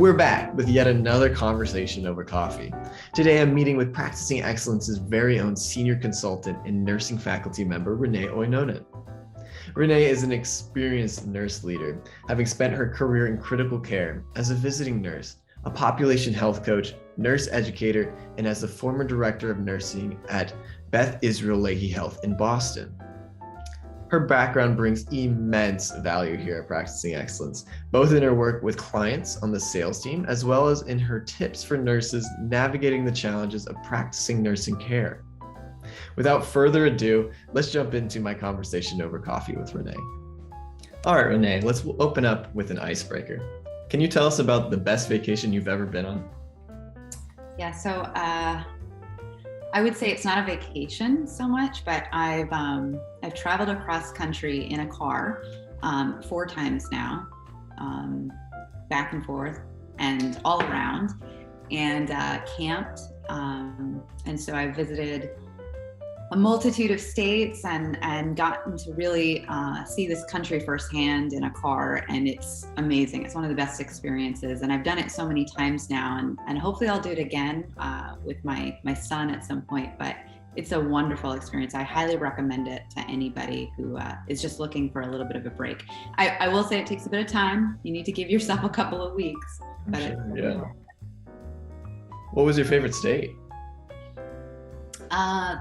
We're back with yet another conversation over coffee. Today, I'm meeting with Practicing Excellence's very own senior consultant and nursing faculty member, Renee Oinonen. Renee is an experienced nurse leader, having spent her career in critical care as a visiting nurse, a population health coach, nurse educator, and as the former director of nursing at Beth Israel Lahey Health in Boston. Her background brings immense value here at Practicing Excellence, both in her work with clients on the sales team, as well as in her tips for nurses navigating the challenges of practicing nursing care. Without further ado, let's jump into my conversation over coffee with Renee. All right, Renee, let's open up with an icebreaker. Can you tell us about the best vacation you've ever been on? Yeah, so I would say it's not a vacation so much, but I've traveled across country in a car 4 times now, back and forth and all around, and camped. And so I visited a multitude of states and gotten to really see this country firsthand in a car, and it's amazing. It's one of the best experiences, and I've done it so many times now, and hopefully I'll do it again with my son at some point, but it's a wonderful experience. I highly recommend it to anybody who is just looking for a little bit of a break. I will say it takes a bit of time. You need to give yourself a couple of weeks. But sure, yeah. What was your favorite state?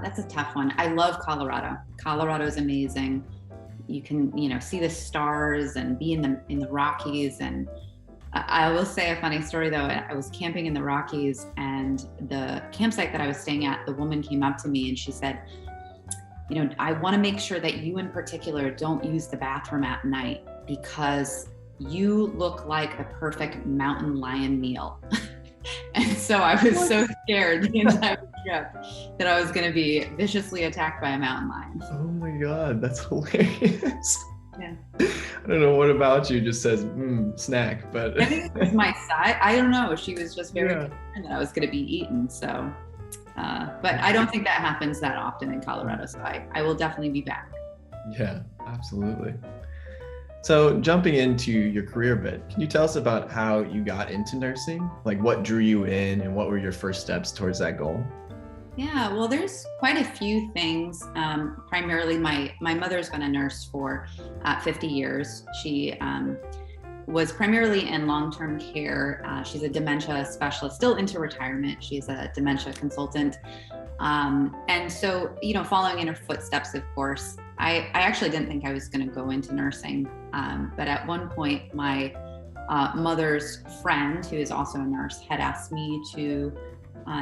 That's a tough one. I love Colorado. Colorado is amazing. You can, see the stars and be in the Rockies. And I will say a funny story though. I was camping in the Rockies, and the campsite that I was staying at, the woman came up to me and she said, I want to make sure that you in particular don't use the bathroom at night because you look like the perfect mountain lion meal. And so I was so scared the entire trip that I was going to be viciously attacked by a mountain lion. Oh my God, that's hilarious. Yeah. I don't know what about you just says snack, but I think it was my side. I don't know. She was just very concerned that I was going to be eaten. So, but I don't think that happens that often in Colorado. So I will definitely be back. Yeah, absolutely. So jumping into your career a bit, can you tell us about how you got into nursing? Like what drew you in and what were your first steps towards that goal? Yeah, well, there's quite a few things. Primarily, my mother's been a nurse for 50 years. She was primarily in long-term care. She's a dementia specialist, still into retirement. She's a dementia consultant. And so, following in her footsteps, of course, I actually didn't think I was going to go into nursing. But at one point, my mother's friend, who is also a nurse, had asked me to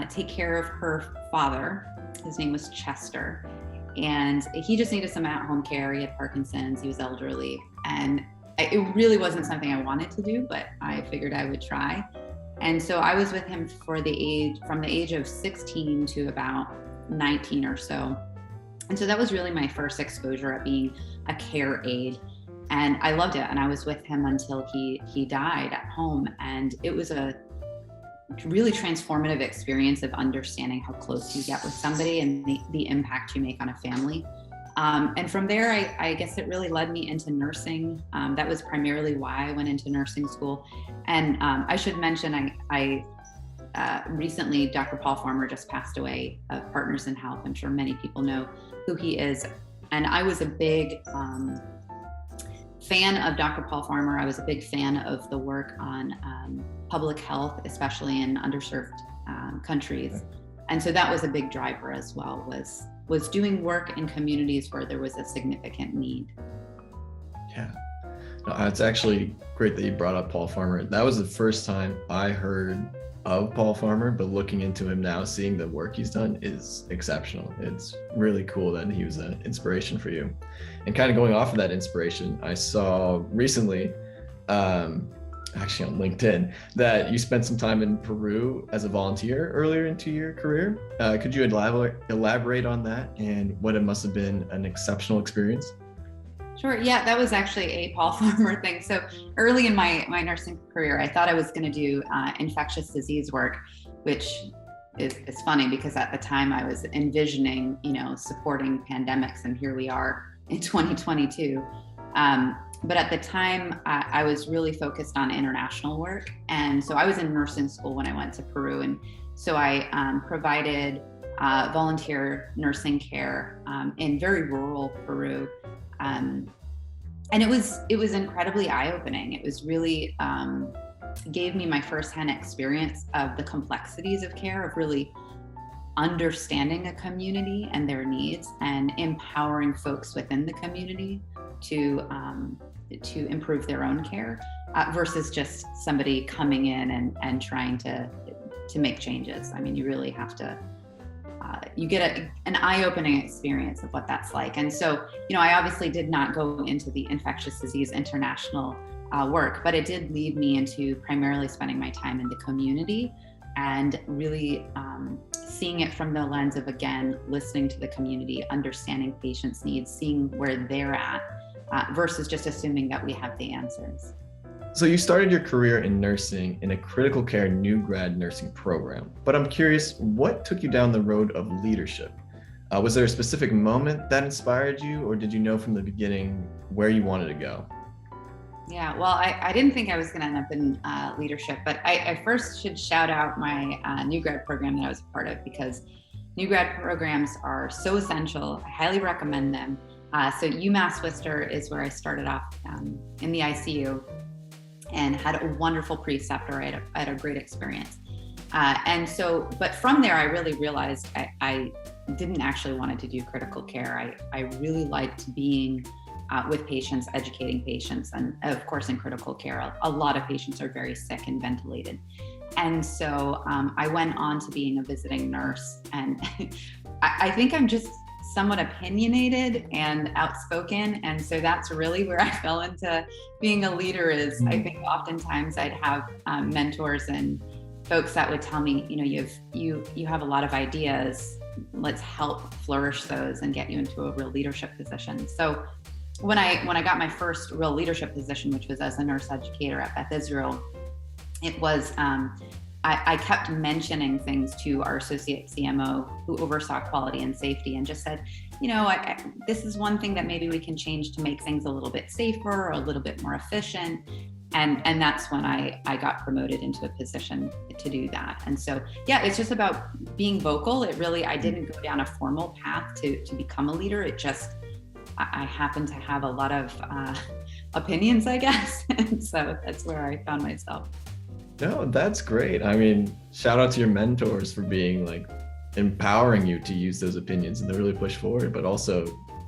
take care of her father. His name was Chester, and he just needed some at-home care. He had Parkinson's, he was elderly, and it really wasn't something I wanted to do, but I figured I would try. And so I was with him from the age of 16 to about 19 or so. And so that was really my first exposure at being a care aide. And I loved it. And I was with him until he died at home. And it was a really transformative experience of understanding how close you get with somebody and the impact you make on a family. And from there, I guess it really led me into nursing. That was primarily why I went into nursing school. And I should mention, I recently, Dr. Paul Farmer just passed away of Partners in Health. I'm sure many people know who he is. And I was a big fan of Dr. Paul Farmer. I was a big fan of the work on public health, especially in underserved countries. And so that was a big driver as well, was doing work in communities where there was a significant need. Yeah, no, it's actually great that you brought up Paul Farmer. That was the first time I heard of Paul Farmer, but looking into him now, seeing the work he's done is exceptional. It's really cool that he was an inspiration for you. And kind of going off of that inspiration, I saw recently, actually on LinkedIn, that you spent some time in Peru as a volunteer earlier into your career. Could you elaborate on that and what it must have been an exceptional experience? Sure. Yeah, that was actually a Paul Farmer thing. So early in my nursing career, I thought I was going to do infectious disease work, which is funny because at the time I was envisioning, supporting pandemics, and here we are in 2022. But at the time, I was really focused on international work. And so I was in nursing school when I went to Peru. And so I provided volunteer nursing care in very rural Peru. And it was incredibly eye-opening. It was really gave me my firsthand experience of the complexities of care, of really understanding a community and their needs and empowering folks within the community to improve their own care versus just somebody coming in and trying to make changes. I mean, you really have to, you get an eye-opening experience of what that's like. And so, I obviously did not go into the infectious disease international work, but it did lead me into primarily spending my time in the community and really seeing it from the lens of, again, listening to the community, understanding patients' needs, seeing where they're at, versus just assuming that we have the answers. So you started your career in nursing in a critical care new grad nursing program, but I'm curious, what took you down the road of leadership? Was there a specific moment that inspired you, or did you know from the beginning where you wanted to go? Yeah, well, I didn't think I was going to end up in leadership, but I first should shout out my new grad program that I was a part of, because new grad programs are so essential. I highly recommend them. So UMass Worcester is where I started off in the ICU and had a wonderful preceptor. I had a great experience. But from there, I really realized I didn't actually want to do critical care. I really liked being with patients, educating patients. And of course, in critical care, a lot of patients are very sick and ventilated. And so I went on to being a visiting nurse. And I think I'm just somewhat opinionated and outspoken. And so that's really where I fell into being a leader is I think oftentimes I'd have mentors and folks that would tell me, you have a lot of ideas. Let's help flourish those and get you into a real leadership position. So when I got my first real leadership position, which was as a nurse educator at Beth Israel, it was, I kept mentioning things to our associate CMO who oversaw quality and safety and just said, this is one thing that maybe we can change to make things a little bit safer or a little bit more efficient. And that's when I got promoted into a position to do that. And so, yeah, it's just about being vocal. I didn't go down a formal path to become a leader. It just, I happen to have a lot of opinions, I guess. And so that's where I found myself. No, that's great. I mean, shout out to your mentors for being empowering you to use those opinions and to really push forward, but also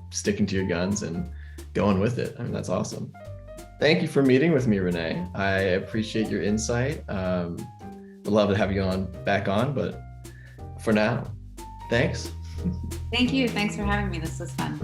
sticking to your guns and going with it. I mean, that's awesome. Thank you for meeting with me, Renee. I appreciate your insight. I'd love to have you back on, but for now, thanks. Thank you. Thanks for having me. This was fun.